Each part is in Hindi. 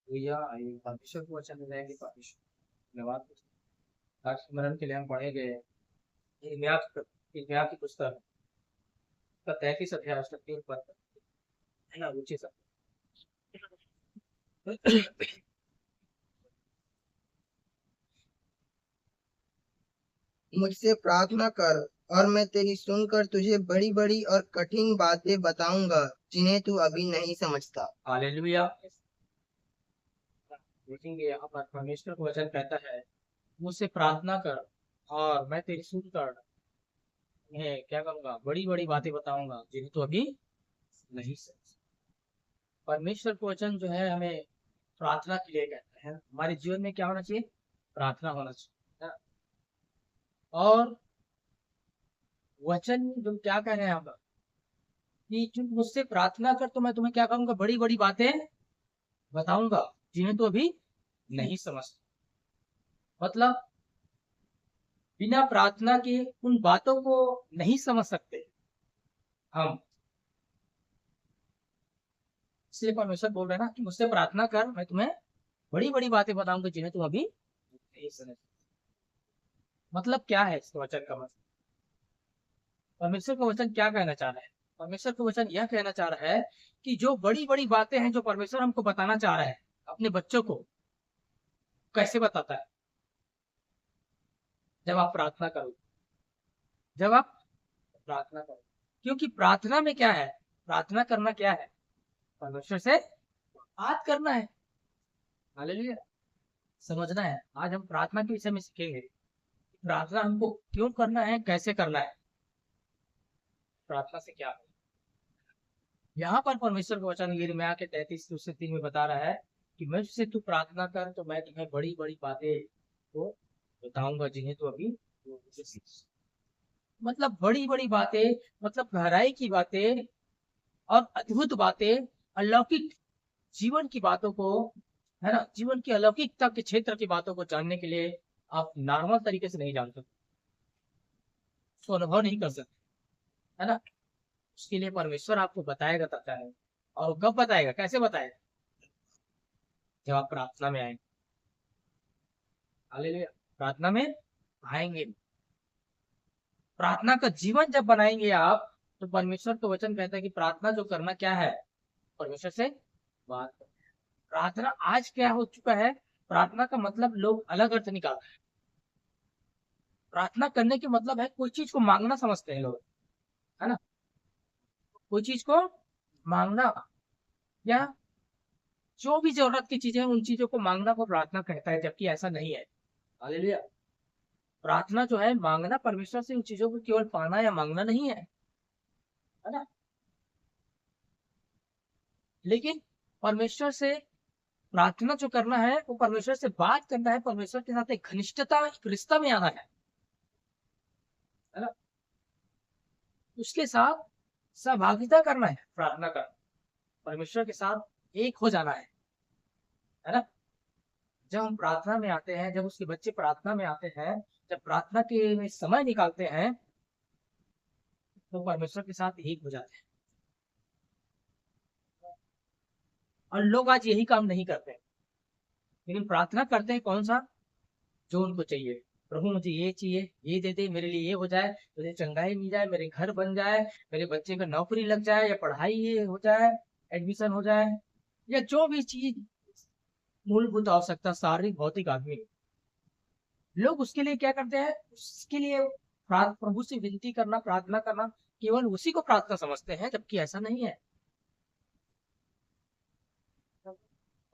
भैया ये परमेश्वर को वचन में रहेंगे परमेश्वर धन्यवाद। आज स्मरण के लिए हम पढ़े गए इर्मिया की पुस्तक का 33 अध्याय उसका 3 पद है ना रुचि सब। मुझसे प्रार्थना कर और मैं तेरी सुनकर तुझे बड़ी बड़ी और कठिन बातें बताऊंगा जिन्हें तू अभी नहीं समझता। हालेलुया। देखेंगे यहाँ पर परमेश्वर को वचन कहता है मुझसे प्रार्थना कर और मैं तेरी सुनकर तुम्हें क्या करूंगा बड़ी बड़ी बातें बताऊंगा जिन्हें तू अभी नहीं समझ। परमेश्वर को वचन जो है हमें प्रार्थना के लिए कहता है हमारे जीवन में क्या होना चाहिए प्रार्थना होना चाहिए है ना? और वचन जो क्या कह रहे हैं हम कि तुम मुझसे प्रार्थना कर तो मैं तुम्हें क्या करूंगा बड़ी बड़ी बातें बताऊंगा जिन्हें तो अभी नहीं समझ। मतलब बिना प्रार्थना के उन बातों को नहीं समझ सकते हम। इसलिए परमेश्वर बोल रहे हैं ना कि मुझसे प्रार्थना कर मैं तुम्हें बड़ी बड़ी बातें बताऊंगा जिन्हें तुम अभी नहीं समझ। मतलब क्या है इस वचन का मतलब परमेश्वर का वचन क्या कहना चाह रहा है। परमेश्वर का वचन यह कहना चाह रहा है कि जो बड़ी बड़ी बातें हैं जो परमेश्वर हमको बताना चाह रहा है अपने बच्चों को कैसे बताता है जब आप प्रार्थना करो जब आप प्रार्थना करो। क्योंकि प्रार्थना में क्या है प्रार्थना करना क्या है परमेश्वर से बात करना है। हालेलुया। समझना है आज हम प्रार्थना के विषय में सीखेंगे प्रार्थना हमको क्यों करना है कैसे करना है प्रार्थना से क्या है। यहाँ पर परमेश्वर का वचन यिर्मयाह के 33:3 में बता रहा है कि मुझसे तू प्रार्थना कर तो मैं तुम्हें बड़ी बड़ी बातें को बताऊंगा जिन्हें तू अभी नहीं समझ। मतलब बड़ी बड़ी बातें मतलब गहराई की बातें और अद्भुत बातें अलौकिक जीवन की बातों को है ना जीवन की अलौकिकता के क्षेत्र की बातों को जानने के लिए आप नॉर्मल तरीके से नहीं जान सकते उसको अनुभव नहीं कर सकते है ना। उसके लिए परमेश्वर आपको बताएगा तब है और वो कब बताएगा कैसे बताएगा जब आप प्रार्थना में आएंगे। हालेलुया। प्रार्थना में आएंगे प्रार्थना का जीवन जब बनाएंगे आप तो परमेश्वर का वचन कहता है कि प्रार्थना जो करना क्या है परमेश्वर से बात करना। प्रार्थना आज क्या हो चुका है प्रार्थना का मतलब लोग अलग अर्थ निकालते हैं। प्रार्थना करने के मतलब है कोई चीज को मांगना समझते हैं लोग है ना। कोई चीज को मांगना या जो भी जरूरत की चीजें हैं उन चीजों को मांगना को प्रार्थना कहता है जबकि ऐसा नहीं है। हालेलुया। प्रार्थना जो है मांगना परमेश्वर से उन चीजों को केवल पाना या मांगना नहीं है ना। लेकिन परमेश्वर से प्रार्थना जो करना है वो परमेश्वर से बात करना है परमेश्वर के साथ एक घनिष्ठता एक रिश्ता में आना है ना। उसके साथ सहभागिता करना है प्रार्थना करना परमेश्वर के साथ एक हो जाना है ना। जब हम प्रार्थना में आते हैं जब उसके बच्चे प्रार्थना में आते हैं जब प्रार्थना के में समय निकालते हैं तो परमेश्वर के साथ एक हो जाते हैं। और लोग आज यही काम नहीं करते लेकिन प्रार्थना करते हैं कौन सा जो उनको चाहिए। प्रभु मुझे ये चाहिए ये दे दे मेरे लिए ये हो जाए मुझे चंगाई मिल जाए मेरे घर बन जाए मेरे बच्चे का नौकरी लग जाए या पढ़ाई ये हो जाए एडमिशन हो जाए या जो भी चीज मूलभूत आवश्यकता शारीरिक भौतिक आदमी लोग उसके लिए क्या करते हैं उसके लिए प्रभु से विनती करना प्रार्थना करना केवल उसी को प्रार्थना समझते हैं जबकि ऐसा नहीं है।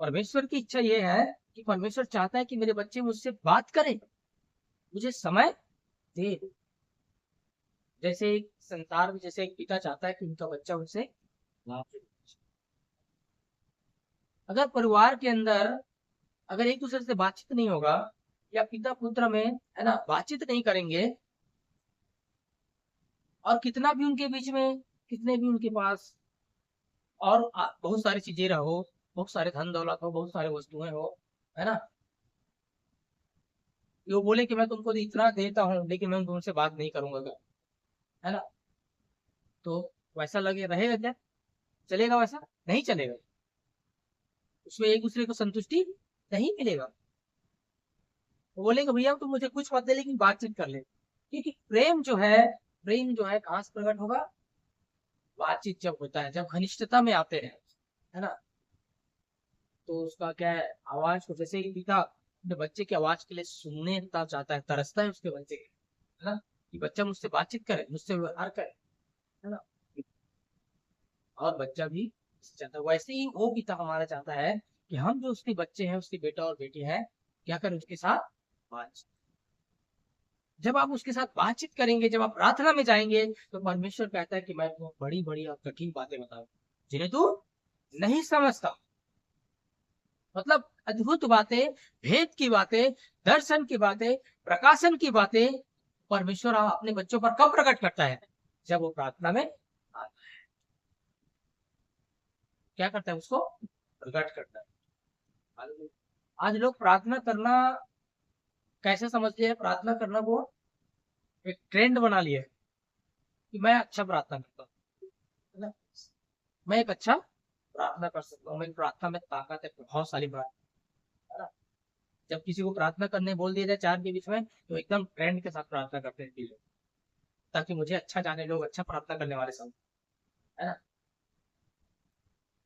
परमेश्वर की इच्छा ये है कि परमेश्वर चाहता है कि मेरे बच्चे मुझसे बात करें मुझे समय दे। जैसे एक संसार में जैसे एक पिता चाहता है कि उनका बच्चा उनसे बात करे। अगर परिवार के अंदर अगर एक दूसरे से बातचीत नहीं होगा या पिता पुत्र में है ना बातचीत नहीं करेंगे और कितना भी उनके बीच में कितने भी उनके पास और बहुत सारी चीजें रहो बहुत सारे धन दौलत हो बहुत सारे वस्तुएं हो है ना। वो बोले कि मैं तुमको इतना देता हूँ लेकिन मैं तुमसे बात नहीं करूंगा है ना। तो वैसा लगे रहेगा क्या चलेगा वैसा नहीं चलेगा। उसमें एक दूसरे को संतुष्टि नहीं मिलेगा। वो बोलेंगे भैया तुम मुझे कुछ मत दे लेकिन बातचीत कर ले, क्योंकि प्रेम जो है कहाँ से प्रकट होगा? बातचीत जब होता है, जब घनिष्ठता में आते हैं, है ना, तो उसका क्या है, आवाज को, जैसे एक पिता अपने बच्चे की आवाज के लिए सुनने का चाहता है, तरसता है उसके बच्चे के, है ना, कि बच्चा मुझसे बातचीत करे, मुझसे व्यवहार करे, है ना, और बच्चा भी चाहता है। वैसे ही वो पिता हमारा चाहता है कि हम जो उसके बच्चे हैं, उसके बेटा और बेटी हैं, क्या करें, उसके साथ बातचीत। जब आप उसके साथ बातचीत करेंगे, जब आप प्रार्थना में जाएंगे, तो परमेश्वर कहता है कि मैं तुम्हें बड़ी बड़ी और कठिन बातें बताऊं जिन्हें तू नहीं समझता। मतलब अद्भुत बातें, भेद की बातें, दर्शन की बातें, प्रकाशन की बातें परमेश्वर अपने बच्चों पर कब प्रकट करता है? जब वो प्रार्थना में आता है। क्या करता है? उसको प्रकट करता है। आज लोग प्रार्थना करना कैसे समझ लिया है? प्रार्थना करना को एक ट्रेंड बना लिया है कि मैं अच्छा प्रार्थना करता हूँ, है ना? मैं एक अच्छा प्रार्थना कर सकता हूँ, मेरी प्रार्थना में ताकत है, प्रभावशाली प्रार्थना, है ना? जब किसी को प्रार्थना करने बोल दिया जाए चार के बीच में, तो एकदम ट्रेंड के साथ प्रार्थना करते हैं लोग, ताकि मुझे अच्छा जाने लोग, अच्छा प्रार्थना करने वाले समझ, है ना,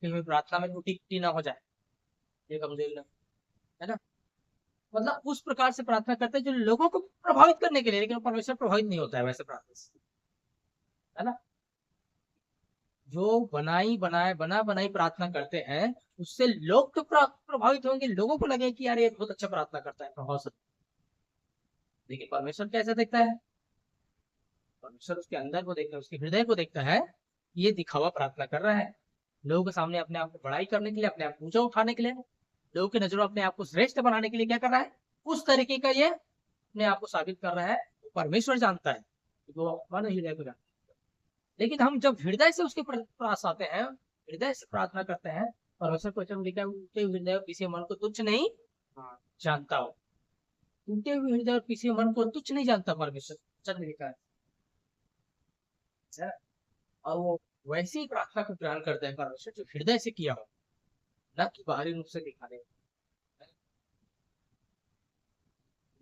कि मेरी प्रार्थना में टूटी फूटी ना हो जाए, ये कमजोरी ना, है ना। मतलब उस प्रकार से प्रार्थना करते हैं जो लोगों को प्रभावित करने के लिए, लेकिन परमेश्वर प्रभावित नहीं होता है वैसे प्रार्थना से, है ना। जो बना बनाई प्रार्थना करते हैं, उससे लोग तो प्रभावित होंगे, लोगों को लगे कि यार ये बहुत अच्छा प्रार्थना करता है, प्रभाव से। लेकिन परमेश्वर कैसे देखता है? परमेश्वर उसके अंदर को देखता है, उसके हृदय को देखता है। ये दिखावा प्रार्थना कर रहा है लोगों के सामने, अपने आप को बड़ाई करने के लिए, अपने आप को ऊंचा उठाने के लिए, लोगों की नजरों अपने आप को श्रेष्ठ बनाने के लिए क्या कर रहा है? उस तरीके का ये अपने आप को साबित कर रहा है। परमेश्वर जानता है, वो मन हृदय को जानता है। लेकिन हम जब हृदय से उसके पास आते हैं, हृदय से प्रार्थना करते हैं, परमेश्वर को वचन लिखा है, टूटे हुए हृदय और किसी मन को तुच्छ नहीं जानता हो। टूटे हुए हृदय और किसी मन को तुच्छ नहीं जानता परमेश्वर, वचन में लिखा है। और वो वैसी ही प्रार्थना को ग्रहण करते हैं परमेश्वर जो हृदय से किया हो, न कि बाहरी रूप से दिखाने।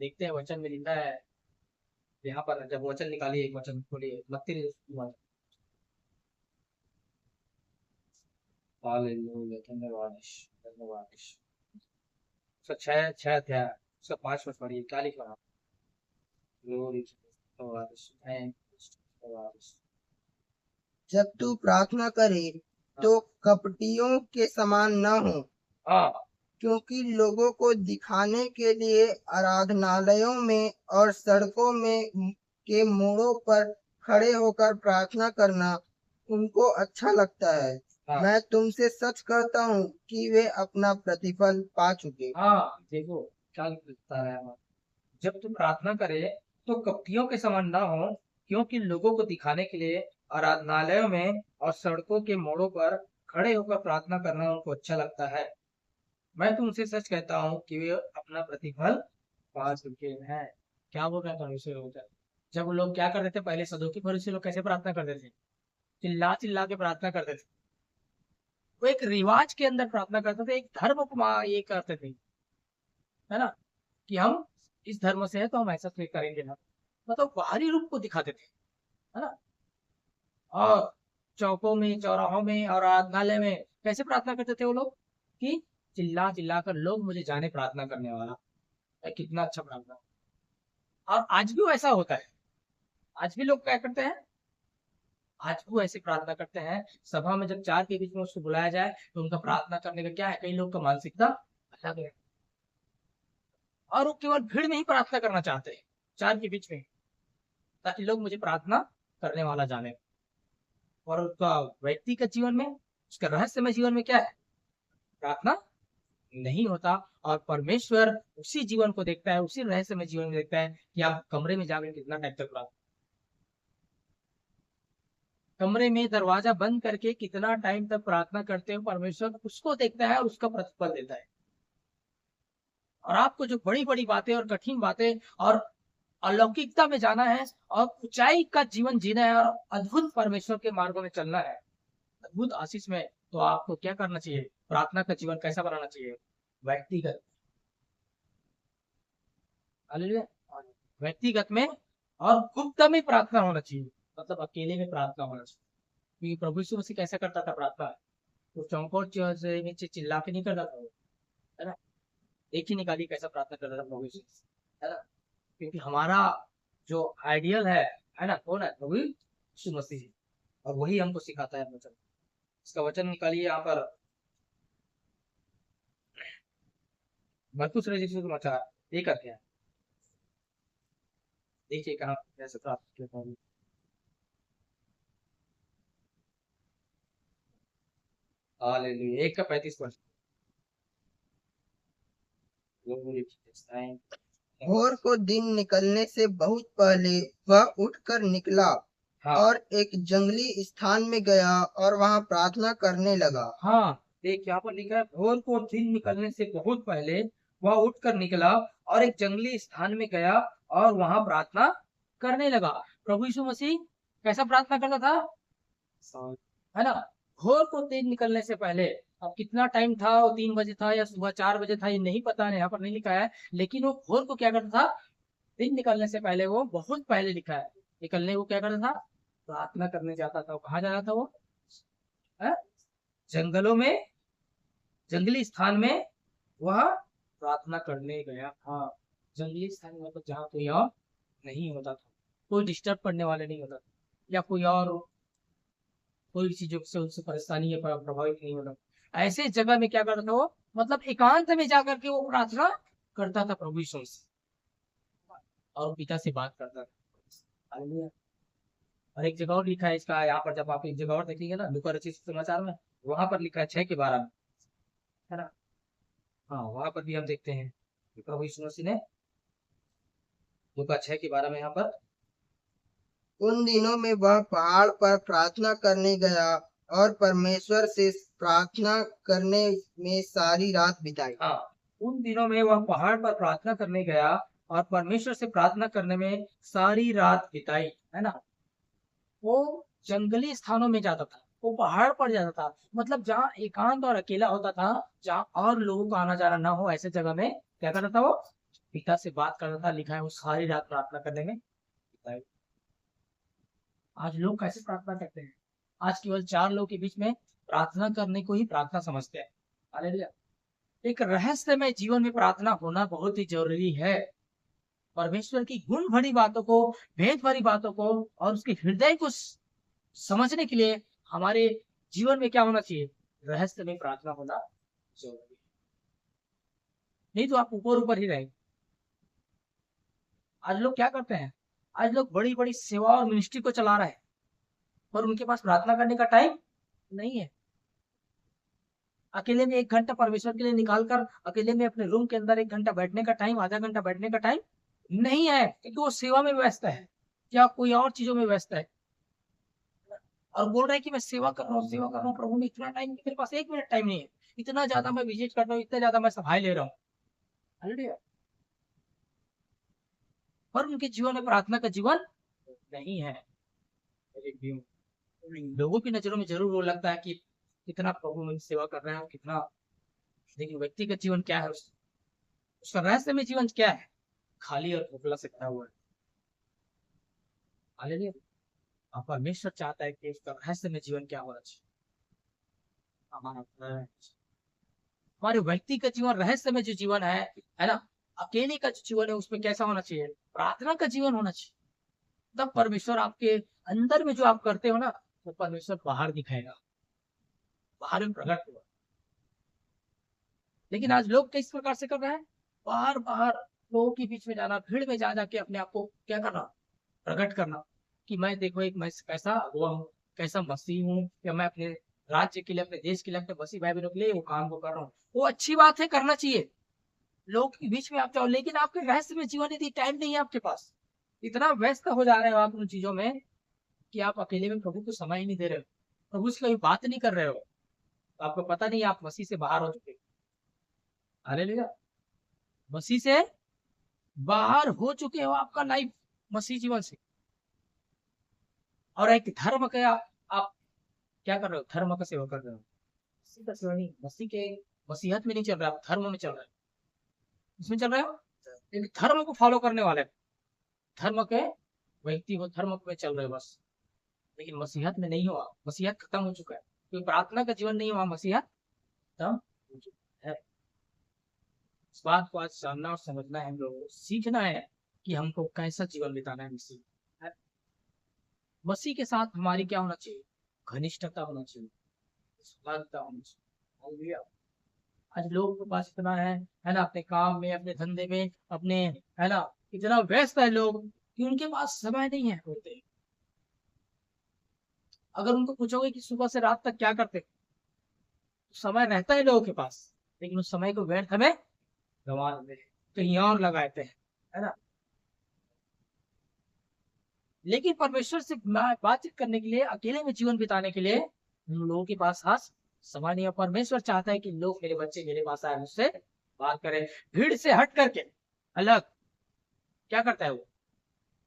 देखते हैं वचन में लिखा है, यहाँ पर जब वचन निकालिए, एक वचन खोलिए, मत्ती हालेलुया, धन्यवाद धन्यवाद। उसका छह अध्याय, उसका 5 वर्ष पढ़िए, क्या लिखा है? ग्लोरी, जब तू प्रार्थना करे तो कपटियों के समान न हो, हाँ, क्योंकि लोगों को दिखाने के लिए आराधनालयों में और सड़कों में के मोड़ों पर खड़े होकर प्रार्थना करना उनको अच्छा लगता है। हाँ, मैं तुमसे सच कहता हूँ कि वे अपना प्रतिफल पा चुके। हाँ, देखो क्या लिखता है वहाँ। जब तुम प्रार्थना करे तो कपटियों के समान ना हो, क्योंकि लोगों को दिखाने के लिए आराधनालयों में और सड़कों के मोड़ों पर खड़े होकर प्रार्थना करना उनको अच्छा लगता है। मैं तुमसे सच कहता हूँ कि वे अपना प्रतिफल पा चुके हैं। क्या बोल रहे हैं परमेश्वर होता है? जब लोग क्या करते थे पहले, सदुकी फरीसी लोग कैसे प्रार्थना करते थे? चिल्ला चिल्ला के प्रार्थना करते थे। वो एक रिवाज के अंदर प्रार्थना करते थे, एक धर्म को ये करते थे, है ना, कि हम इस धर्म से है तो हम ऐसा करेंगे ना, मतलब बाहरी रूप को दिखाते थे, है ना। और चौकों में, चौराहों में और आराधनालय में कैसे प्रार्थना करते थे वो लोग? कि चिल्ला चिल्ला कर लोग मुझे जाने प्रार्थना करने वाला है, कितना अच्छा प्रार्थना। और आज भी वैसा होता है। आज भी लोग क्या करते हैं? आज भी ऐसे प्रार्थना करते हैं। सभा में जब चार के बीच में उसको बुलाया जाए तो उनका प्रार्थना करने का क्या है, कई लोग का मानसिकता अलग है, और वो केवल भीड़ में ही प्रार्थना करना चाहते हैं, चार के बीच में, ताकि लोग मुझे प्रार्थना करने वाला जाने। और उसका व्यक्तिगत जीवन में, उसका रहस्यमय जीवन में क्या है? प्रार्थना नहीं होता। और परमेश्वर उसी जीवन को देखता है, उसी रहस्यमय जीवन में देखता है कि आप कमरे में जाकर कितना टाइम तक प्रार्थना, कमरे में दरवाजा बंद करके कितना टाइम तक प्रार्थना करते हो, परमेश्वर उसको देखता है और उसका प्रतिफल देता है। और आपको जो बड़ी बड़ी बातें और कठिन बातें और अलौकिकता में जाना है और ऊंचाई का जीवन जीना है और अद्भुत परमेश्वर के मार्गों में चलना है, अद्भुत आशीष में, तो आपको क्या करना चाहिए? प्रार्थना का जीवन कैसा बनाना चाहिए? व्यक्तिगत, हालेलुया, व्यक्तिगत में और गुप्त में प्रार्थना होना चाहिए, मतलब अकेले में प्रार्थना होना चाहिए। क्योंकि प्रभु यीशु मसीह कैसा करता था प्रार्थना? तो चौकोर से नीचे चिल्ला के नहीं करता था वो, है ना? एक ही निकाली कैसा प्रार्थना करता था प्रभु यीशु मसीह, है ना? क्योंकि हमारा जो आइडियल है ना, कौन है? प्रभु यीशु मसीह, और वही हमको सिखाता है वचन। इसका वचन निकालिए यहाँ पर, मरकुस रचित सुसमाचार 1 अध्याय, देखिए कहाँ कैसे प्राप्त किया था। हालेलुया, 1 का 35 पद। भोर को दिन निकलने से बहुत पहले वह उठकर निकला हाँ और एक जंगली स्थान में गया और वहां प्रार्थना करने लगा। हाँ, देख यहाँ पर लिखा है, भोर को दिन निकलने से बहुत पहले वह उठकर निकला और एक जंगली स्थान में गया और वहां प्रार्थना करने लगा। प्रभु यीशु मसीह कैसा प्रार्थना करता था, है ना? भोर को दिन निकलने से पहले, अब कितना टाइम था, वो 3 बजे था या सुबह 4 बजे था, ये नहीं पता है, यहाँ पर नहीं लिखा है, लेकिन वो भोर को क्या करता था? दिन निकलने से पहले, वो बहुत पहले लिखा है, निकलने को क्या करता था? प्रार्थना करने जाता था। कहाँ जाता था वो? है? जंगलों में, जंगली स्थान में वह प्रार्थना करने गया। हाँ, जंगली स्थान में मतलब जहाँ कोई और नहीं होता था, कोई डिस्टर्ब करने वाले नहीं होता था, या कोई और कोई भी चीजों से उनसे परेशानी या प्रभावित नहीं होना, ऐसे जगह में क्या करता था वो? मतलब एकांत में जाकर के वो प्रार्थना करता था प्रभु यीशु से, और पिता से बात करता था। हालेलुया। और एक जगह और लिखा है इसका, यहाँ पर जब आप एक जगह और देखेंगे ना, लूका रचित सुसमाचार में, वहां पर लिखा है 6 के 12 में, है ना? हाँ, वहां पर भी हम देखते हैं कि प्रभु यीशु मसीह ने लूका 6 के 12 में यहाँ पर, उन दिनों में वह पहाड़ पर प्रार्थना करने गया और परमेश्वर से प्रार्थना करने में सारी रात बिताई। हाँ, उन दिनों में वह पहाड़ पर प्रार्थना करने गया और परमेश्वर से प्रार्थना करने में सारी रात बिताई, है ना? वो जंगली स्थानों में जाता था, वो पहाड़ पर जाता था, मतलब जहाँ एकांत और अकेला होता था, जहाँ और लोगों का आना जाना ना हो, ऐसे जगह में क्या करता था वो? पिता से बात करता था। लिखा है वो सारी रात प्रार्थना करने में बिताई। आज लोग कैसे प्रार्थना करते हैं? आज केवल 4 लोग के बीच में प्रार्थना करने को ही प्रार्थना समझते हैं। हालेलुया। एक रहस्यमय जीवन में प्रार्थना होना बहुत ही जरूरी है। परमेश्वर की गुण भरी बातों को, भेद भरी बातों को और उसके हृदय को समझने के लिए हमारे जीवन में क्या होना चाहिए? रहस्य में प्रार्थना होना जरूरी है। नहीं तो आप ऊपर ऊपर ही रहेंगे। आज लोग क्या करते हैं? आज लोग बड़ी बड़ी सेवा और मिनिस्ट्री को चला रहे हैं, पर उनके पास प्रार्थना करने का टाइम नहीं है। अकेले में 1 घंटा परमेश्वर के लिए निकाल कर, अकेले में अपने रूम के अंदर 1 घंटा बैठने का टाइम, आधा घंटा बैठने का टाइम नहीं है, क्योंकि वो सेवा में व्यस्त है या कोई और चीजों में व्यस्त है, और बोल रहा है कि मैं सेवा कर रहा हूँ, सेवा कर रहा हूँ प्रभु में, इतना टाइम मेरे पास 1 मिनट टाइम नहीं है, इतना ज्यादा मैं विजिट कर रहा हूँ, इतना ज्यादा मैं सफाई ले रहा हूँ। हालेलुया। पर उनके जीवन में प्रार्थना का जीवन नहीं है। लोगों की नजरों में जरूर वो लगता है कि कितना प्रभु में सेवा कर रहे हैं, कितना, लेकिन व्यक्तिगत जीवन क्या है? उसका रहस्य में जीवन क्या है? खाली और खोखला से भरा हुआ है। हालेलुया। और परमेश्वर चाहता है कि उसका रहस्य में जीवन क्या होना चाहिए? हमारे व्यक्तिगत जीवन, रहस्य में जो जीवन है ना, अकेले का जो जीवन है, उसमें कैसा होना चाहिए? प्रार्थना का जीवन होना चाहिए। तब परमेश्वर आपके अंदर में जो आप करते हो ना, वो परमेश्वर बाहर दिखाएगा, बाहर में प्रकट होगा। लेकिन आज लोग किस प्रकार से कर रहे हैं? बाहर बाहर लोगों के बीच में जाना, भीड़ में जा जाके अपने आप को क्या करना? प्रकट करना, कि मैं देखो एक मैं कैसा अगुआ हूँ, कैसा मसीह हूँ, या मैं अपने राज्य के लिए, अपने देश के लिए, अपने मसीह भाई बहनों के लिए वो काम को कर रहा हूँ। वो अच्छी बात है, करना चाहिए, लोगों के बीच में आप जाओ, लेकिन आपके रहस्य में जीवन यदि टाइम नहीं है आपके पास, इतना व्यस्त हो जा रहे हो आप उन चीजों में कि आप अकेले में प्रभु को समय ही नहीं दे रहे हो, प्रभु से कभी बात नहीं कर रहे हो, तो आपको पता नहीं आप मसीह से बाहर हो चुके। हालेलुया। मसीह से बाहर हो चुके हो, आपका लाइफ मसीह जीवन से, और एक धर्म का आप क्या कर रहे हो? धर्म का सेवा कर रहे हो। मसीह का सेवा नहीं, मसीह के मसीहत में नहीं चल रहा है, धर्म में चल रहा है। इसमें चल रहे हो, एक धर्म को फॉलो करने वाले, धर्म के व्यक्ति हो, धर्म में चल रहे हो बस, लेकिन मसीहत में नहीं हुआ, मसीहत खत्म हो चुका है, क्योंकि प्रार्थना का जीवन नहीं हुआ, मसीहत खत्म हो चुका है। इस बात को आज जानना और समझना है, हम लोगों को सीखना है कि हमको कैसा जीवन बिताना है। मसीह के साथ हमारी क्या होना चाहिए, घनिष्ठता होना चाहिए, समानता होनी चाहिए। आज लोगों के पास इतना है ना, अपने काम में, अपने धंधे में, अपने, है ना, इतना व्यस्त है लोग कि उनके पास समय नहीं है होते। अगर उनको पूछोगे कि सुबह से रात तक क्या करते, तो समय रहता है लोगों के पास, लेकिन उस समय को व्यर्थ हमें गंवा देते हैं, कहीं और लगाते हैं, है ना। लेकिन परमेश्वर से बातचीत करने के लिए, अकेले में जीवन बिताने के लिए लोगों के पास खास समय नहीं है। परमेश्वर चाहता है कि लोग, मेरे बच्चे मेरे पास आए, मुझसे बात करें, भीड़ से हट करके अलग। क्या करता है वो,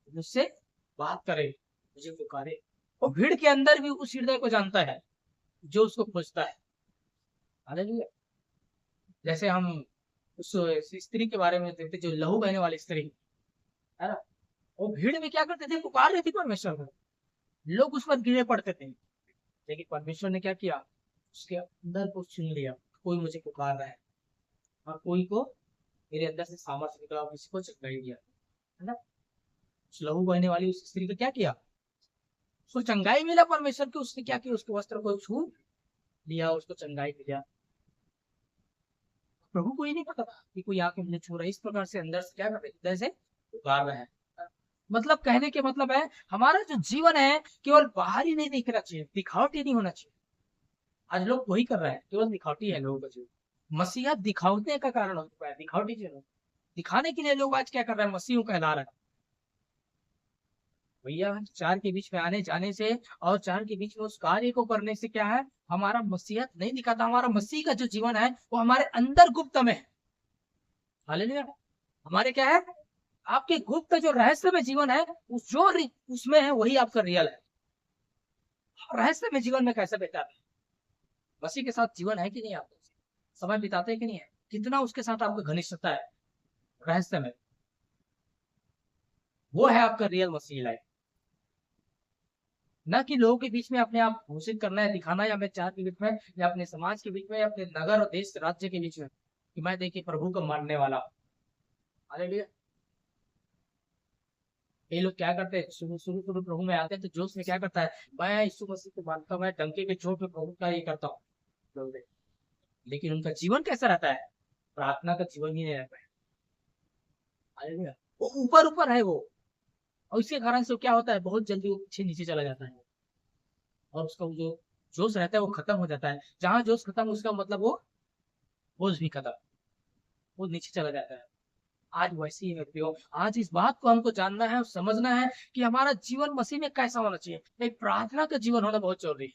मुझसे बात करे, मुझे पुकारे, और भीड़ के अंदर भी उस हृदय को जानता है जो उसको खोजता है। हालेलुया। जैसे हम उस स्त्री के बारे में देखते, जो लहू बहने वाली स्त्री, है ना, वो भीड़ में क्या करते थे, पुकार रहे थे परमेश्वर को, लोग उस पर गिरे पड़ते थे, लेकिन परमेश्वर ने क्या किया, उसके अंदर को सुन लिया, कोई मुझे पुकार रहा है, और कोई को मेरे अंदर से सामर्थ्य निकला, और किसी को चंगाई दिया, है ना। उस लहू बहने वाली उस स्त्री का क्या किया, उसको चंगाई मिला परमेश्वर के, उसने क्या किया, उसके वस्त्र को छू लिया, उसको चंगाई मिला। प्रभु को ये नहीं पता था कि कोई आके मुझे छू रहा है। इस प्रकार से अंदर से क्या कर रहे, हृदय से पुकार रहे हैं। मतलब कहने के मतलब है, हमारा जो जीवन है केवल बाहर ही नहीं दिखना चाहिए, दिखावटी नहीं होना चाहिए। आज लोग वही कर रहे हैं, केवल दिखावटी है लोगों का जीवन। मसीहत दिखावटे का कारण हो चुका है, दिखावटी जीवन दिखाने के लिए लोग आज क्या कर रहे हैं, मसीह को कहला रहे हैं। भैया चार के बीच में आने जाने से और चार के बीच में उस कार्य को करने से क्या है, हमारा मसीहत नहीं दिखाता। हमारा मसीह का जो जीवन है वो हमारे अंदर गुप्त में है। हालेलुया। हमारे क्या है, आपके गुप्त जो रहस्य में जीवन है, उस जो उसमें है वही आपका रियल है। रहस्य में जीवन में कैसे बिताते हैं, मसीह के साथ जीवन है कि नहीं, आप समय बिताते हैं कि नहीं है, कितना उसके साथ आपका घनिष्ठता है रहस्य में, वो है आपका रियल मसीह लाइफ। न कि लोगों के बीच में अपने आप घोषित करना है, दिखाना है, या अपने चार के बीच में, या अपने समाज के बीच में, या अपने नगर और देश राज्य के बीच में कि मैं देखिए प्रभु को मानने वाला। हालेलुया। ये लोग क्या करते हैं, शुरू शुरू शुरू प्रभु में आते हैं तो जोश में क्या करता है, मैं यीशु मसीह को मानता हूँ, मैं डंके के चोट पे प्रभु का ये करता हूँ, लेकिन उनका जीवन कैसा रहता है, प्रार्थना का जीवन ही नहीं रहता है। हालेलुया। वो ऊपर ऊपर है वो, और इसके कारण से क्या होता है, बहुत जल्दी वो पीछे नीचे चला जाता है, और उसका जो जोश रहता है वो खत्म हो जाता है। जहां जोश खत्म, उसका मतलब वो बोझ भी खत्म, वो नीचे चला जाता है। आज वैसे ही व्यक्तियों, आज इस बात को हमको जानना है और समझना है कि हमारा जीवन मसीह में कैसा होना चाहिए। एक प्रार्थना का जीवन होना बहुत जरूरी है।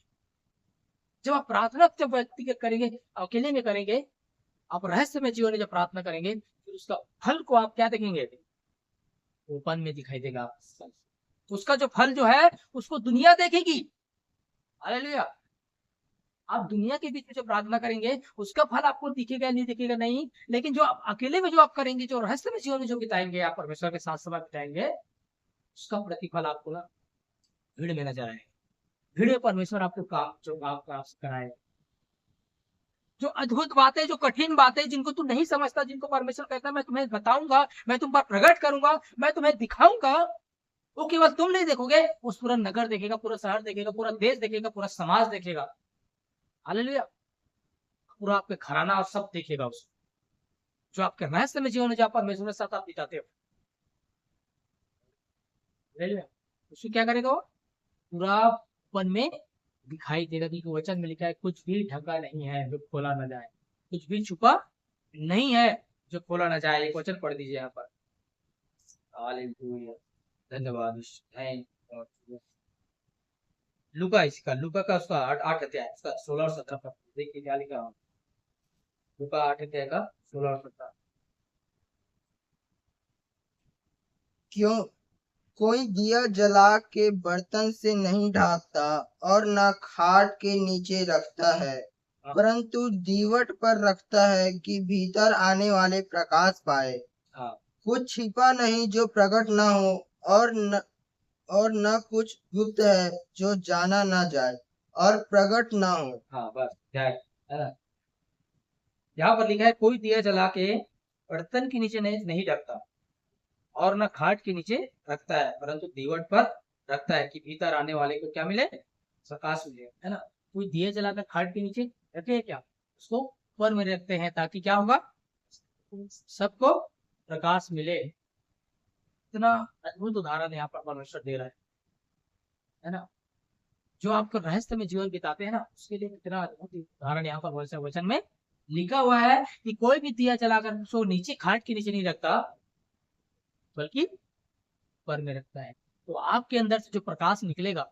जब आप प्रार्थना जब व्यक्ति करेंगे, अकेले में करेंगे, आप रहस्य में जीवन में जब प्रार्थना करेंगे, फिर उसका फल को आप क्या देखेंगे, ओपन में दिखाई देगा। उसका जो फल जो है उसको दुनिया देखेगी। हालेलुया। आप दुनिया के बीच में जो प्रार्थना करेंगे उसका फल आपको दिखेगा नहीं, दिखेगा नहीं, लेकिन जो आप अकेले में जो आप करेंगे, जो रहस्य में जीवन में जो बिताएंगे, आप परमेश्वर के साथ समय बिताएंगे, उसका प्रतिफल आपको ना भीड़ में नजर आएगा। भीड़ में परमेश्वर आपको काम जो काम कराए, जो अद्भुत बातें, जो कठिन बातें जिनको तू नहीं समझता, जिनको परमेश्वर कहता है मैं तुम्हें बताऊंगा, मैं तुम पर प्रकट करूंगा, मैं तुम्हें दिखाऊंगा, वो केवल तुम नहीं देखोगे, उस पूरा नगर देखेगा, पूरा शहर देखेगा, पूरा देश देखेगा, पूरा समाज देखेगा। हालेलुया। पूरा आपके घराना और सब देखेगा उसको, जो आपके रहस्य में जीवन जो परमेश्वर के साथ आप बिताते हो। हालेलुया। उसको क्या करेगा, वो पूरा पन में दिखाई देगा। कि वचन में लिखा है, कुछ भी ढका नहीं है जो खोला न जाए, कुछ भी छुपा नहीं है जो खोला न जाए। एक वचन पढ़ दीजिए यहाँ पर। हालेलुया। धन्यवाद। लुका, इसका लुका का उसका 8 अध्याय, उसका 16 और 17 पर देखिए क्या लिखा। लुका 8 अध्याय का 16 और 17। क्यों, कोई दिया जला के बर्तन से नहीं ढाकता और न खाट के नीचे रखता है, हाँ। परंतु दीवट पर रखता है कि भीतर आने वाले प्रकाश पाए। हाँ कुछ छिपा नहीं जो प्रकट न हो, और न कुछ गुप्त है जो जाना न जाए और प्रकट न हो। हाँ, बस क्या है ना। यहाँ पर लिखा है कोई दिया जला के बर्तन के नीचे नहीं रखता और न खाट के नीचे रखता है, परंतु दीवट पर रखता है कि भीतर आने वाले को क्या मिले, प्रकाश मिले, है ना। कोई दिया जलाकर खाट के नीचे रखे क्या, उसको ऊपर में रखते हैं ताकि क्या होगा, सबको प्रकाश मिले। इतना अद्भुत उदाहरण यहाँ पर परमेश्वर दे रहा है ना। जो आपको रहस्य में जीवन बिताते हैं ना, उसके लिए कितना अद्भुत उदाहरण यहाँ पर वचन में लिखा हुआ है कि कोई भी दिया जलाकर उसको नीचे खाट के नीचे नहीं रखता, बल्कि ऊपर में रखता है। तो आपके अंदर से जो प्रकाश निकलेगा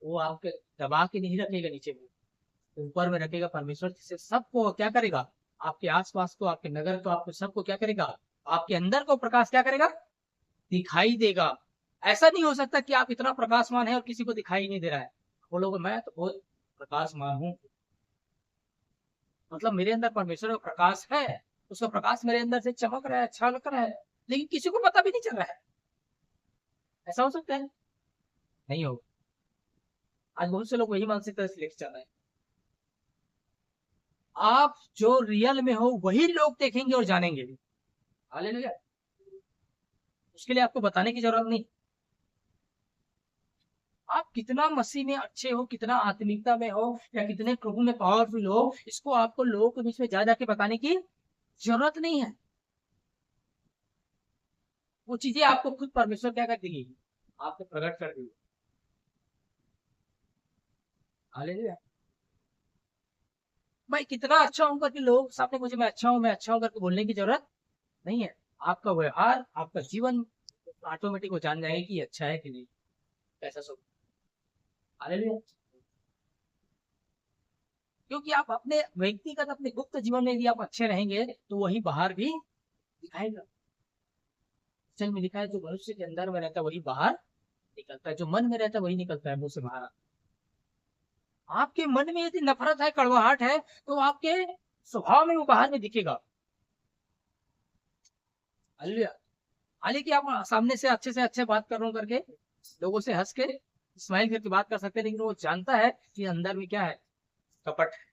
वो आपके दबा के नहीं रखेगा नीचे में, तो ऊपर में रखेगा परमेश्वर, जिससे सबको क्या करेगा, आपके आसपास को, आपके नगर को, आपको सबको क्या करेगा, आपके अंदर को प्रकाश क्या करेगा, दिखाई देगा। ऐसा नहीं हो सकता कि आप इतना प्रकाशमान है और किसी को दिखाई नहीं दे रहा है, बोलोगे मैं तो बहुत प्रकाशमान हूँ, मतलब मेरे अंदर परमेश्वर का प्रकाश है, उसका प्रकाश मेरे अंदर से चमक रहा है, अच्छा लग रहा है, लेकिन किसी को पता भी नहीं चल रहा है। ऐसा हो सकता है? नहीं होगा। आज बहुत से लोग वही मानसिकता से लेके चल रहे हैं। आप जो रियल में हो वही लोग देखेंगे और जानेंगे। हालेलुया। उसके लिए आपको बताने की जरूरत नहीं। आप कितना मसीह में अच्छे हो, कितना आत्मिकता में हो, या कितने प्रभु में पावरफुल हो, इसको आपको लोगों के बीच में जा जाके बताने की जरूरत नहीं है। वो चीजें आपको खुद परमेश्वर क्या कर देगी, आपको प्रकट कर देगी। हालेलुया। मैं कितना अच्छा हूं करके लोग सामने मुझे मैं अच्छा हूं करके बोलने की जरूरत नहीं है। आपका व्यवहार, आपका जीवन ऑटोमेटिक वो जान जाएगा कि ये अच्छा है कि नहीं, ऐसा सब। हालेलुया। क्योंकि आप अपने व्यक्तिगत, अपने गुप्त जीवन में यदि आप अच्छे रहेंगे तो वही बाहर भी दिखाएगा। चल में लिखा है जो मनुष्य के अंदर में रहता है वही बाहर निकलता है, जो मन में रहता है वही निकलता है मुंह से बाहर। आपके मन में यदि नफरत है, कड़वाहट है, तो आपके स्वभाव में वो बाहर में दिखेगा। हालेलुया। हालांकि आप सामने से अच्छे बात कर रहा हूं करके, लोगों से हंस के स्माइल करके बात कर सकते हैं, लेकिन वो जानता है कि अंदर में क्या है, कपट है,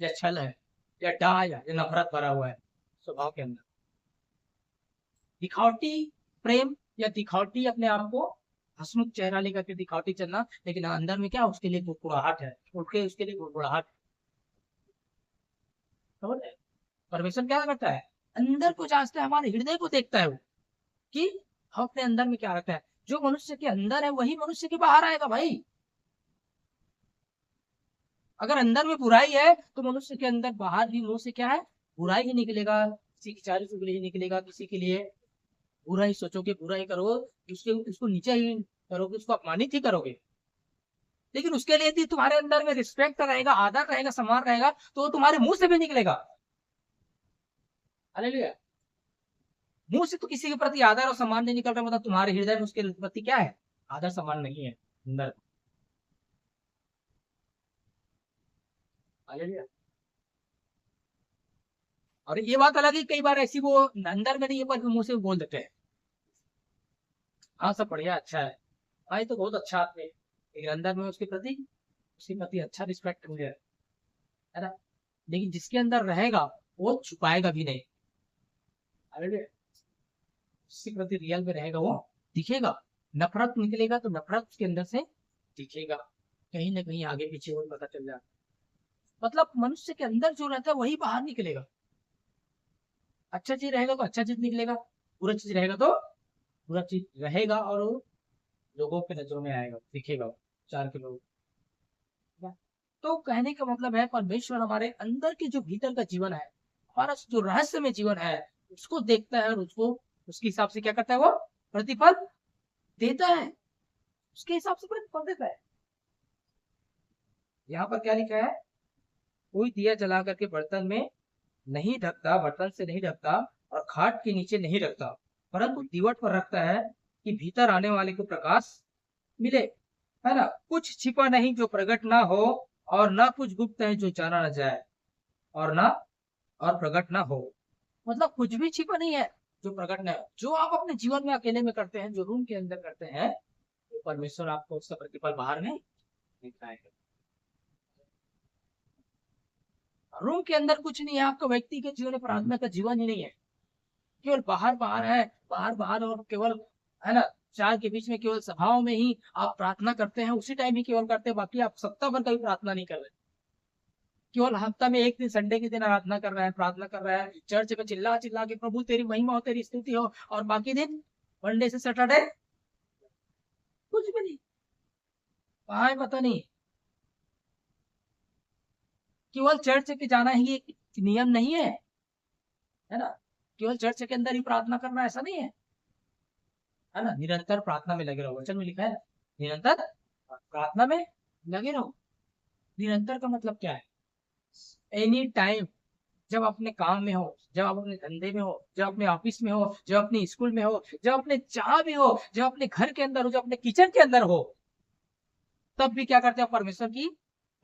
या छल है, या डाह है, या नफरत भरा हुआ है स्वभाव के अंदर। दिखावटी प्रेम या दिखावटी अपने आप को हंसमुख चेहरा लेकर के दिखावटी चलना, लेकिन अंदर में क्या, उसके लिए गुड़गुड़ाहट है, उसके लिए गुड़गुड़ाहट। समझ रहे? परमेश्वर क्या करता है, अंदर को जांचता है, हमारे हृदय को देखता है वो, कि हम अपने अंदर में क्या रखता है। जो मनुष्य के अंदर है वही मनुष्य के बाहर आएगा भाई। अगर अंदर में बुराई है तो मनुष्य के अंदर बाहर भी मुंह से क्या है, बुराई ही निकलेगा। किसी की चालीस उंगली ही निकलेगा, किसी के लिए बुरा ही सोचोगे, बुरा ही करो, उसको नीचा ही करोगे, उसको अपमानित ही करोगे। लेकिन उसके लिए यदि तुम्हारे अंदर में रिस्पेक्ट रहेगा, आदर रहेगा, सम्मान रहेगा, तो वो तुम्हारे मुंह से भी निकलेगा। हालेलुया। मुंह से तो किसी के प्रति आदर और सम्मान नहीं निकल रहा, मतलब तुम्हारे हृदय में उसके प्रति क्या है, आदर सम्मान नहीं है अंदर। हालेलुया। और ये बात अलग है, कई बार ऐसी वो अंदर में नहीं है पर मुंह से बोल देते हैं, हाँ सब बढ़िया अच्छा है, भाई तो बहुत अच्छा आदमी है, लेकिन अंदर में उसके प्रति अच्छा रिस्पेक्ट मुझे है ना। लेकिन जिसके अंदर रहेगा वो छुपाएगा भी नहीं। हालेलुया। जिसके प्रति रियल में रहेगा वो दिखेगा। नफरत निकलेगा तो नफरत उसके अंदर से दिखेगा, कहीं ना कहीं आगे पीछे वो पता चल जाए। मतलब मनुष्य के अंदर जो रहता है वही बाहर निकलेगा। अच्छा चीज रहेगा तो अच्छा चीज निकलेगा, बुरा चीज रहेगा तो बुरा चीज रहेगा, और वो लोगों के नजरों में आएगा, दिखेगा चार के लोग। तो कहने का मतलब है परमेश्वर हमारे अंदर के जो भीतर का जीवन है, हमारा जो रहस्य में जीवन है, उसको देखता है और उसको उसके हिसाब से क्या करता है, वो प्रतिफल देता है, उसके हिसाब से प्रतिफल देता है। यहाँ पर क्या लिखा है, कोई दिया जला करके बर्तन में नहीं ढकता, बर्तन से नहीं ढकता और खाट के नीचे नहीं रखता, परंतु दीवट पर रखता है कि भीतर आने वाले को प्रकाश मिले, है ना, कुछ छिपा नहीं जो प्रकट ना हो, और ना कुछ गुप्त है जो जाना न जाए, और ना और प्रकट ना हो। मतलब कुछ भी छिपा नहीं है जो प्रकट न हो। जो आप अपने जीवन में अकेले में करते हैं, जो रूम के अंदर करते हैं, तो परमेश्वर आपको उसका प्रतिफल बाहर में दिखाएगा। रूम के अंदर कुछ नहीं है, आपका व्यक्तिगत जीवन में प्रार्थना का जीवन ही नहीं है, केवल बाहर बाहर है, बाहर बाहर, और केवल, है ना, चार के बीच में केवल सभाओं में ही आप प्रार्थना करते हैं, उसी टाइम ही केवल करते हैं, बाकी आप सप्ताह भर कभी प्रार्थना नहीं कर रहे। केवल हफ्ता में एक दिन, संडे के दिन आराधना कर रहा है, प्रार्थना कर रहा है, चर्च में चिल्ला चिल्ला के प्रभु तेरी महिमा हो, तेरी स्तुति हो, और बाकी दिन मंडे से सैटरडे कुछ भी नहीं। कहाँ है पता नहीं। केवल चर्च के जाना ही एक नियम नहीं है ना, केवल चर्च के अंदर ही प्रार्थना करना ऐसा नहीं है ना। निरंतर प्रार्थना में लगे रहो, वचन में लिखा है निरंतर प्रार्थना में लगे रहो। निरंतर का मतलब क्या है? एनी टाइम, जब अपने काम में हो, जब आप अपने धंधे में हो, जब अपने ऑफिस में हो, जब अपने स्कूल में हो, जब अपने जहां भी हो, जब अपने घर के अंदर हो, जब अपने किचन के अंदर हो, तब भी क्या करते हो? परमेश्वर की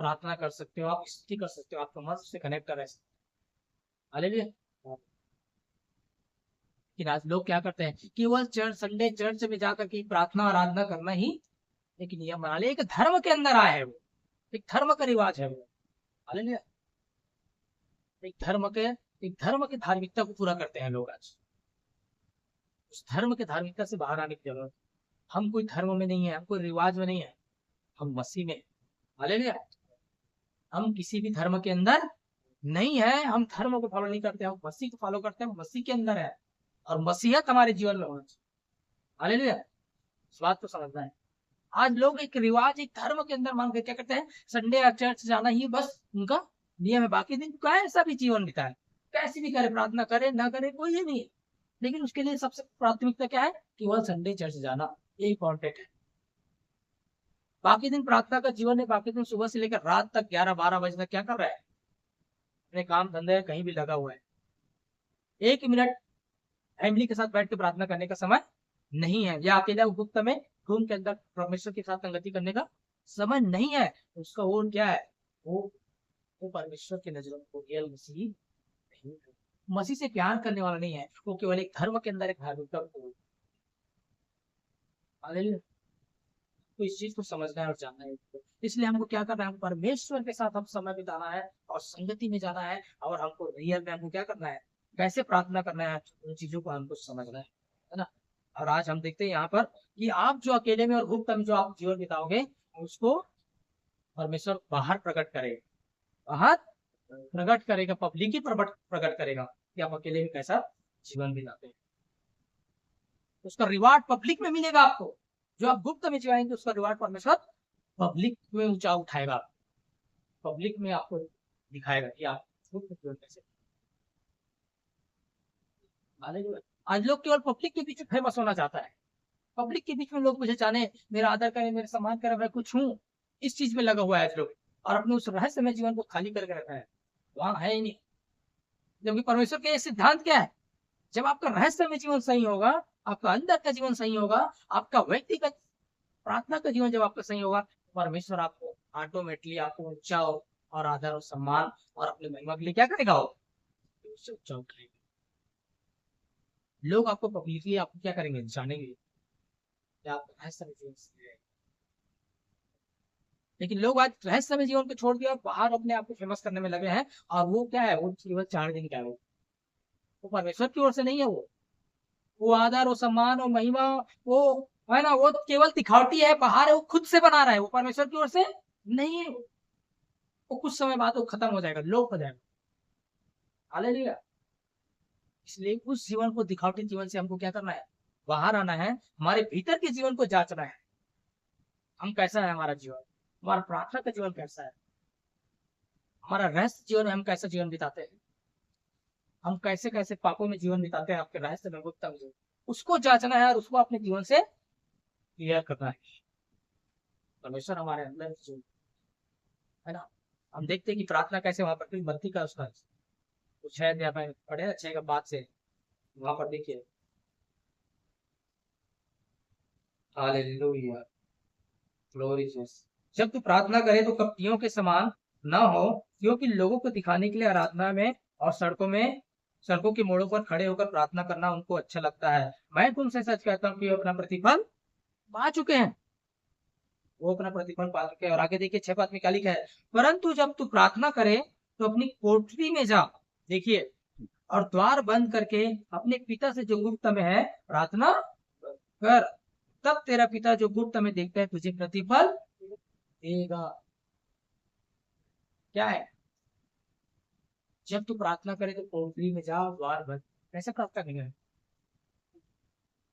प्रार्थना कर सकते हो, आप स्तुति कर सकते हो, आपका मन से कनेक्ट कर रहे हैं। हालेलुया। लेकिन आज लोग क्या करते हैं? केवल चर्च, संडे चर्च में जाकर के प्रार्थना आराधना करना ही एक नियम बना लिया, एक धर्म के अंदर आया है वो, एक धर्म का रिवाज है वो। हालेलुया। एक धर्म के धार्मिकता को पूरा करते हैं लोग आज। उस धर्म के धार्मिकता से बाहर आने की जरूरत। हम कोई धर्म में नहीं है, हम कोई रिवाज में नहीं है, हम मसीह में। हालेलुया। हम किसी भी धर्म के अंदर नहीं है, हम धर्म को फॉलो नहीं करते, हम मसीह को फॉलो करते हैं, मसीह के अंदर है, और मसीहत हमारे जीवन में होना चाहिए। हालेलुया। इस बात को समझना है। आज लोग एक रिवाज, एक धर्म के अंदर मान के क्या करते हैं? संडे या चर्च जाना ही बस उनका नियम है, बाकी दिन कैसा भी जीवन बिताए, कैसी भी करे, प्रार्थना करे ना करे, कोई ये नहीं है। लेकिन उसके लिए सबसे प्राथमिकता क्या है? केवल संडे चर्च जाना, ये इंपॉर्टेंट है। बाकी दिन प्रार्थना का जीवन है, बाकी दिन सुबह से लेकर रात तक 11-12 बजे तक क्या कर रहा है? अपने काम धंधे कहीं भी लगा हुआ है। 1 मिनट फैमिली के साथ बैठ के प्रार्थना करने का समय नहीं है, या अकेला गुप्त में रूम के अंदर परमेश्वर के साथ संगति करने का समय नहीं है। उसका वो क्या है? वो परमेश्वर की नजरों में रियल मसीह नहीं है। मसीह से प्यार करने वाला नहीं है, वो केवल एक धर्म के अंदर एक धार्मिकता को। हालेलुया। तो इस चीज को समझना है और जानना है। इसलिए हमको क्या करना है? हम परमेश्वर के साथ हम समय बिताना है, और संगति में जाना है, और हमको रियल में हमको क्या करना है? कैसे प्रार्थना करना है, उन चीजों को हमको समझना है ना। और आज हम देखते हैं यहाँ पर कि आप जो अकेले में और गुप्त में जो आप जीवन बिताओगे, उसको परमेश्वर बाहर प्रकट करेगा, बाहर प्रकट करेगा, पब्लिक ही प्रकट करेगा कि आप अकेले में कैसा जीवन बिताते हैं। उसका रिवार्ड पब्लिक में मिलेगा आपको। जो आप गुप्त में जिएंगे, उसका रिवार्ड परमेश्वर पब्लिक में ऊंचा उठाएगा, पब्लिक में आपको दिखाएगा कि आप गुप्त जीवन कैसे। आज लोग केवल पब्लिक के बीच में फेमस होना चाहता है, पब्लिक के बीच में लोग मुझे जाने, मेरा आदर करें, मेरे सम्मान करें, मैं कुछ हूँ, इस चीज में लगा हुआ है आज लोग, और अपने उस रहस्यमय जीवन को खाली करके रखा है, वहां है ही नहीं। जबकि परमेश्वर के सिद्धांत क्या है? जब आपका रहस्यमय जीवन सही होगा, आपका अंदर का जीवन सही होगा, आपका व्यक्तिगत प्रार्थना का जीवन जब आपका सही होगा, परमेश्वर आपको ऑटोमेटिकली आपको ऊंचा और आदर और सम्मान और अपने महिमा के लिए क्या करेगा? उससे ऊंचा उठाएगा। लोग आपको पब्लिकली आपको क्या करेंगे? जानेंगे कि आप रहस्यमय जीवन से हैं। लेकिन लोग आज रहस्यमय जीवन को छोड़ दिया, बाहर अपने आप को फेमस करने में लगे हैं, और वो क्या है? वो केवल 4 दिन का है, वो परमेश्वर की ओर से नहीं है। वो आदर, वो सम्मान, वो महिमा, वो, है ना, वो केवल दिखावटी है, बाहर है, वो खुद से बना रहा है, वो परमेश्वर की ओर से नहीं है। वो कुछ समय बाद वो खत्म हो जाएगा, लोप हो जाएगा। हालेलुया। इसलिए उस जीवन को, दिखावटी जीवन से हमको क्या करना है? बाहर आना है, हमारे भीतर के जीवन को जांचना है। हम कैसा है हमारा जीवन, हमारा प्रार्थना का जीवन कैसा है, हमारा रहस्य जीवन में हम कैसा जीवन बिताते हैं, हम कैसे कैसे पापों में जीवन बिताते हैं, आपके रहस्य में गुप्त में, उसको जांचना है और उसको अपने जीवन से क्लियर करना है। परमेश्वर हमारे अंदर है ना। हम देखते हैं कि प्रार्थना कैसे, वहां पर बत्ती का उसका कुछ है, या पढ़े अच्छे का बात से, वहां पर देखिए। हालेलुया। ग्लोरियस। जब तू प्रार्थना करे तो कपटियों के समान न हो, क्योंकि लोगों को दिखाने के लिए आराधना में और सड़कों के मोड़ों पर खड़े होकर प्रार्थना करना उनको अच्छा लगता है। मैं तुमसे सच कहता हूँ कि वो अपना प्रतिफल पा चुके हैं। वो अपना प्रतिफल पा चुके हैं। और आगे देखिए 6 में क्या लिखा है, परंतु जब तू प्रार्थना करे तो अपनी कोठरी में जा, देखिए, और द्वार बंद करके अपने पिता से जो गुप्त में है प्रार्थना कर, तब तेरा पिता जो गुप्त में देखता है तुझे प्रतिफल देगा। क्या है, जब तू प्रार्थना करे तो कोठरी में जा, द्वार बंद। कैसे प्रार्थना करेंगे?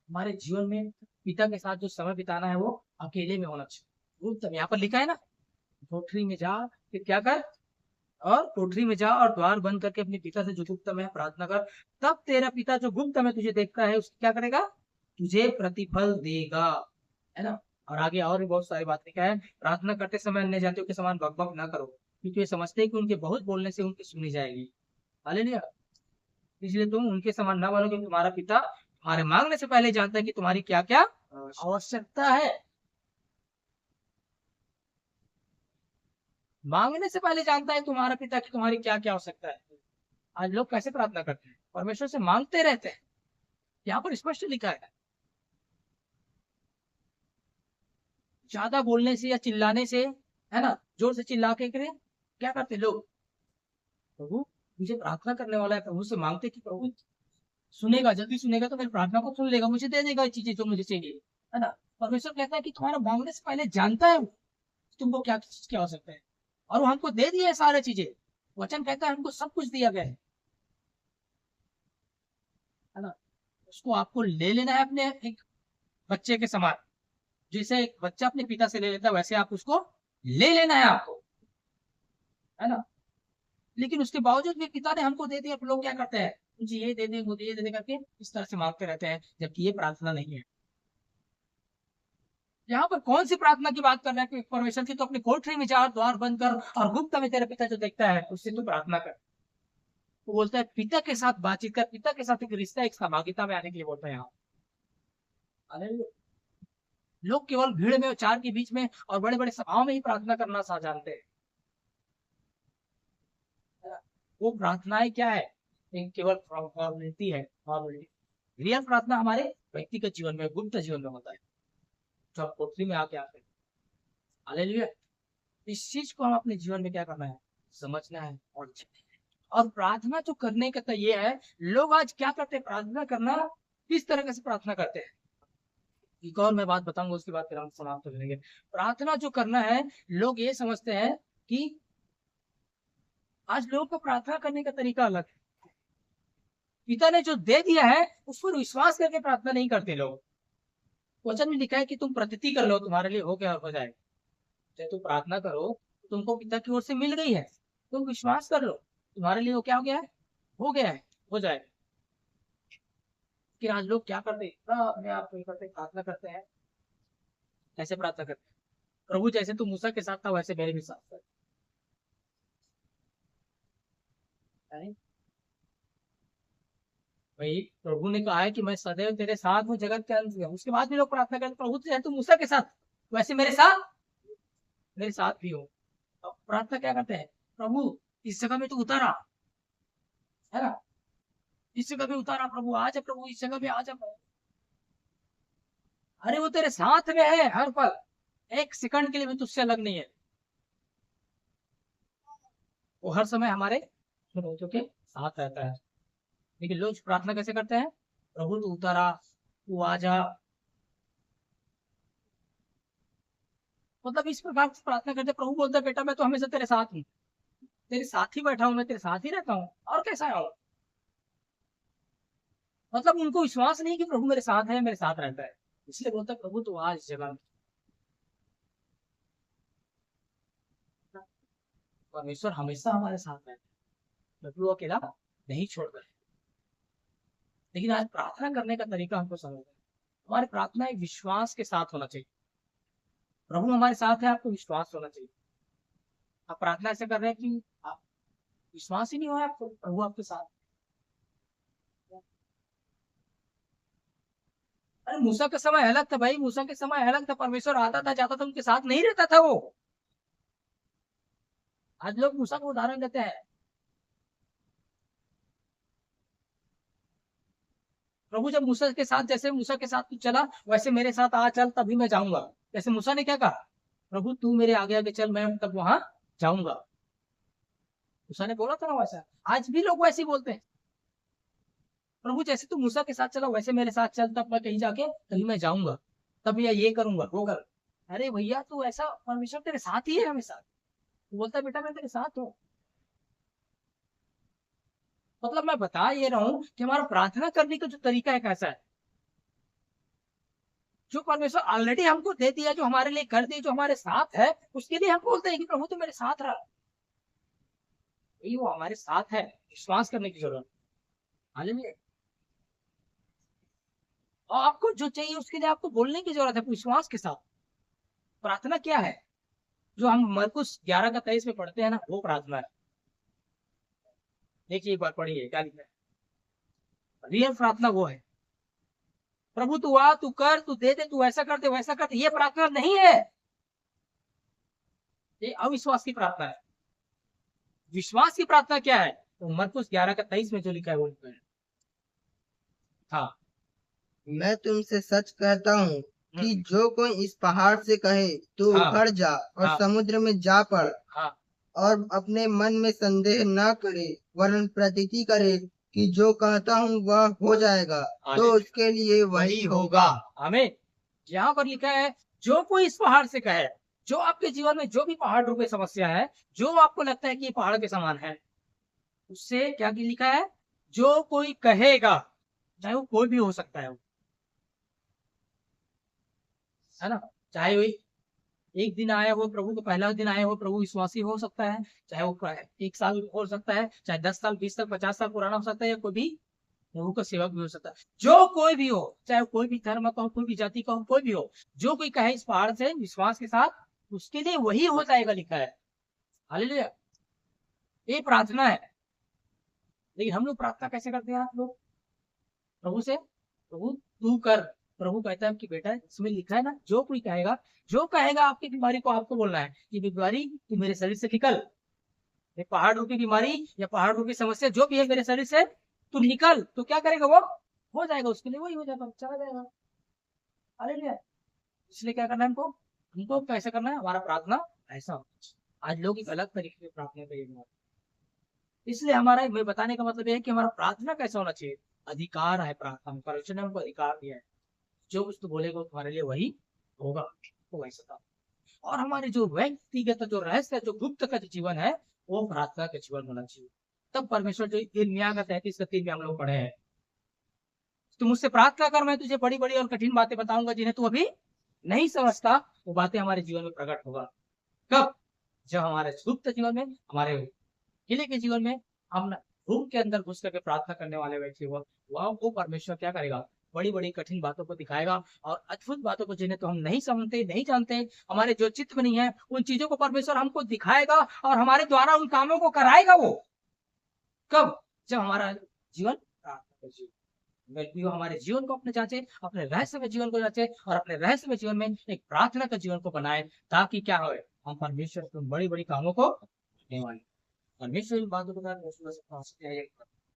हमारे जीवन में पिता के साथ जो समय बिताना है वो अकेले में होना चाहिए। गुप्त में यहाँ पर लिखा है ना, कोठरी में जा, फिर क्या कर, और कोठरी में जा और द्वार बंद करके अपने पिता से जो गुप्त में है प्रार्थना कर, तब तेरा पिता जो गुप्त में तुझे देखता है उसकी क्या करेगा, तुझे प्रतिफल देगा, है ना। और आगे और भी बहुत सारी बातें क्या है, प्रार्थना करते समय अन्य जातियों के समान बकबक ना करो, क्योंकि ये समझते हैं कि उनके बहुत बोलने से उनकी सुनी जाएगी। हालेलुया। इसलिए तुम उनके समान ना बनो, क्योंकि तुम्हारा पिता तुम्हारे मांगने से पहले जानता है कि तुम्हारी क्या क्या आवश्यकता है। मांगने से पहले जानता है तुम्हारा पिता कि तुम्हारी क्या क्या आवश्यकता है। आज लोग कैसे प्रार्थना करते हैं, परमेश्वर से मांगते रहते हैं। यहाँ पर स्पष्ट लिखा है, ज्यादा बोलने से या चिल्लाने से, है ना, जोर से चिल्ला के करे, क्या करते लोग, प्रभु मुझे प्रार्थना करने वाला है, प्रभु से मांगते कि प्रभु सुनेगा, जल्दी सुनेगा, तो मेरी प्रार्थना को सुन लेगा, मुझे दे देगा ये चीजें जो मुझे चाहिए, है ना। परमेश्वर कहता है कि तुम्हारा मांगने से पहले जानता है तुमको क्या चीज की आवश्यकता है, और वो हमको दे दिया है सारी चीजें। वचन कहता है हमको सब कुछ दिया गया है ना। उसको आपको ले लेना है अपने एक बच्चे के समान। जैसे एक बच्चा अपने पिता से ले लेता है, वैसे आप उसको ले लेना है आपको, है ना। लेकिन उसके बावजूद भी पिता ने हमको दे दिया, लोग क्या करते हैं, मुझे ये दे दे, मुझे ये दे दे करके इस तरह से मांगते रहते हैं, जबकि ये प्रार्थना नहीं है। यहाँ पर कौन सी प्रार्थना की बात कर रहा है कि परमेश्वर की, तो अपनी कोठरी में जा, द्वार बंद कर, और गुप्त में तेरे पिता जो देखता है उससे तू प्रार्थना कर। वो बोलता है पिता के साथ बातचीत कर, पिता के साथ एक रिश्ता, एक सहभागिता में आने के लिए बोलता है यहाँ। लोग केवल भीड़ में, चार के बीच में और बड़े बड़े सभाओं में ही प्रार्थना करना सा जानते हैं। वो प्रार्थनाएं क्या है, एक केवल फॉर्मेलिटी है, फॉर्मेलिटी। रियल प्रार्थना हमारे व्यक्तिगत जीवन में, गुप्त जीवन में होता है, जो आप कोठरी में आके आते हैं। हालेलुया। इस चीज को हम अपने जीवन में क्या करना है, समझना है। और प्रार्थना जो करने का तो ये है, लोग आज क्या करते हैं, प्रार्थना करना किस तरह से प्रार्थना करते हैं, एक और मैं बात बताऊंगा, उसके बाद फिर हम समाप्त करेंगे। प्रार्थना जो करना है, लोग ये समझते हैं कि आज लोगों को प्रार्थना करने का तरीका अलग है। पिता ने जो दे दिया है उस पर विश्वास करके प्रार्थना नहीं करते लोग। वचन में लिखा है कि तुम प्रतिति कर लो, तुम्हारे लिए हो गया, हो जाएगा। चाहे तुम प्रार्थना करो, तुमको पिता की ओर से मिल गई है, तुम विश्वास कर लो, तुम्हारे लिए वो क्या हो गया है, हो गया है, हो जाएगा। कि आज लोग क्या करते हैं, अपने आप को करते, प्रार्थना करते हैं। कैसे प्रार्थना करते हैं, प्रभु जैसे तू मूसा के साथ था वैसे मेरे भी साथ है। भाई प्रभु ने कहा है कि मैं सदैव तेरे साथ हूँ जगत के अंत में। उसके बाद भी लोग प्रार्थना करते, प्रभु जैसे तू मूसा के साथ वैसे मेरे साथ भी हो। अब प्रार्थना क्या करते हैं, प्रभु इस जगह में तू उतारा, है ना, इस जगह पे उतारा, प्रभु आ जा, प्रभु इस जगह पे आ जा। अरे वो तेरे साथ में है हर पल, एक सेकंड के लिए भी तुझसे अलग नहीं है। वो हर समय हमारे रोजों के साथ रहता है। लेकिन लोग प्रार्थना कैसे करते हैं, प्रभु तू उतारा, तू आ जा, मतलब इस प्रकार से प्रार्थना करते। प्रभु बोलता है बेटा मैं तो हमेशा तेरे साथ हूँ, तेरे साथ ही बैठा हूँ, मैं तेरे साथ ही रहता हूँ, और कैसा है। मतलब उनको विश्वास नहीं कि प्रभु मेरे साथ है, मेरे साथ रहता है, इसलिए बोलता है प्रभु तू आ इस जगह में। परमेश्वर हमेशा हमारे साथ रहता है, प्रभु अकेला नहीं छोड़ता है। लेकिन आज प्रार्थना करने का तरीका हमको समझना है। हमारी प्रार्थना एक विश्वास के साथ होना चाहिए। प्रभु हमारे साथ है, आपको विश्वास होना चाहिए। आप प्रार्थना ऐसे कर रहे हैं कि आप विश्वास ही नहीं हो आपको, प्रभु आपके साथ। अरे मूसा का समय अलग था भाई, मूसा के समय अलग था। परमेश्वर आता था जाता था, उनके साथ नहीं रहता था वो। आज लोग मूसा को उदाहरण देते हैं। प्रभु जब मूसा के साथ, जैसे मूसा के साथ तू चला वैसे मेरे साथ आ चल, तभी मैं जाऊंगा। जैसे मूसा ने क्या कहा, प्रभु तू मेरे आगे आगे चल, मैं तब वहां जाऊंगा। मूसा ने बोला था ना वैसा। आज भी लोग वैसे ही बोलते हैं, प्रभु जैसे तू मूसा के साथ चला वैसे मेरे साथ चल, तब मैं कहीं जाके तभी मैं जाऊंगा, तब ये करूंगा वो कर। अरे भैया तू ऐसा, परमेश्वर तेरे साथ ही है हमेशा। तू बोलता है बेटा मैं तेरे साथ हूँ। मतलब मैं बता ये रहा हूँ कि हमारा प्रार्थना करने का जो तरीका है कैसा है। जो परमेश्वर ऑलरेडी हमको दे दिया, जो हमारे लिए कर दिया, जो हमारे साथ है, उसके लिए हम बोलते हैं कि प्रभु तो मेरे साथ रहा। यही वो हमारे साथ है, विश्वास करने की जरूरत। हालेलुया। और आपको जो चाहिए उसके लिए आपको बोलने की जरूरत है विश्वास के साथ। प्रार्थना क्या है, जो हम मरकुस 11:23 में पढ़ते हैं ना, वो प्रार्थना है। देखिए एक बार पढ़िए क्या लिखा है। रियल प्रार्थना वो है, प्रभु तू आ, तू कर, तू दे दे, तू ऐसा कर दे, वैसा कर दे। ये प्रार्थना नहीं है, ये अविश्वास की प्रार्थना है। विश्वास की प्रार्थना क्या है, तो मरकुस 11:23 में जो लिखा है वो लिखा है। हाँ। मैं तुमसे सच कहता हूँ कि हम्म, जो कोई इस पहाड़ से कहे तू हाँ उखड़ जा और हाँ समुद्र में जा पड़, हाँ और अपने मन में संदेह न करे, वरन प्रतीति करे कि जो कहता हूँ वह हो जाएगा, तो हालेलुया। उसके लिए वही वही होगा। होगा। हमें यहाँ पर लिखा है, जो कोई इस पहाड़ से कहे, जो आपके जीवन में जो भी पहाड़ रूपी समस्या है, जो आपको लगता है कि ये पहाड़ के समान है, उससे क्या लिखा है, जो कोई कहेगा, चाहे वो कोई भी हो सकता है ना। चाहे वो एक दिन आया हो प्रभु, को पहला दिन आया हो प्रभु विश्वासी हो सकता है, चाहे वो 1 साल हो सकता है, चाहे 10 साल 20 साल 50 साल पुराना हो सकता है, या कोई भी प्रभु का सेवक भी हो सकता है। जो कोई भी हो, चाहे कोई भी धर्म का हो, कोई भी जाति का हो, कोई भी हो, जो कोई कहे इस पहाड़ से विश्वास के साथ, उसके लिए वही हो जाएगा लिखा है। हालेलुया। ये प्रार्थना है। लेकिन हम लोग प्रार्थना कैसे करते हैं आप लोग, प्रभु से, प्रभु तू कर। प्रभु कहता है कि बेटा इसमें लिखा है ना, जो कोई कहेगा, जो कहेगा आपकी बीमारी को आपको बोलना है कि बीमारी तू मेरे शरीर से निकल। ये पहाड़ रूपी बीमारी या पहाड़ रूपी समस्या जो भी है मेरे शरीर से तू निकल, तो क्या करेगा वो, हो जाएगा, उसके लिए वही हो जाएगा, चला जाएगा। हालेलुया। इसलिए क्या करना है हमको, हमको कैसे करना है, हमारा प्रार्थना ऐसा हो। आज लोग एक अलग तरीके से प्रार्थना करेंगे। इसलिए हमारा मैं बताने का मतलब ये है कि हमारा प्रार्थना कैसा होना चाहिए। अधिकार है प्रार्थना में, परमेश्वर ने हमको अधिकार दिया है, जो कुछ तू बोलेगा तुम्हारे लिए वही होगा, तो वैसा था। और हमारे जो व्यक्तिगत जो रहस्य जो गुप्त का जो जीवन है, वो प्रार्थना का जीवन होना चाहिए। तब परमेश्वर जो यिर्मयाह का 33:3 में हम लोग पढ़े हैं, तू मुझसे प्रार्थना कर, मैं तुझे बड़ी बड़ी और कठिन बातें बताऊंगा जिन्हें तू अभी नहीं समझता। वो बातें हमारे जीवन में प्रकट होगा कब, जब हमारे गुप्त जीवन में, हमारे किले के जीवन में, हम रूम के अंदर घुस करके प्रार्थना करने वाले व्यक्ति हुआ, वह वो परमेश्वर क्या करेगा, बड़ी बड़ी कठिन बातों को दिखाएगा और अद्भुत बातों को जिन्हें तो हम नहीं समझते नहीं जानते, हमारे जो चित्त में नहीं है, उन चीजों को परमेश्वर हमको दिखाएगा और हमारे द्वारा उन कामों को कराएगा। वो कब, जब हमारा जीवन प्रार्थना का जीवन, व्यक्ति हमारे जीवन को अपने जांचे, अपने रहस्य में जीवन को जांचे और अपने रहस्य में जीवन में एक प्रार्थना का जीवन को बनाए, ताकि क्या हो, हम परमेश्वर के बड़ी बड़ी कामों को करने वाले। परमेश्वर इन बातों के साथ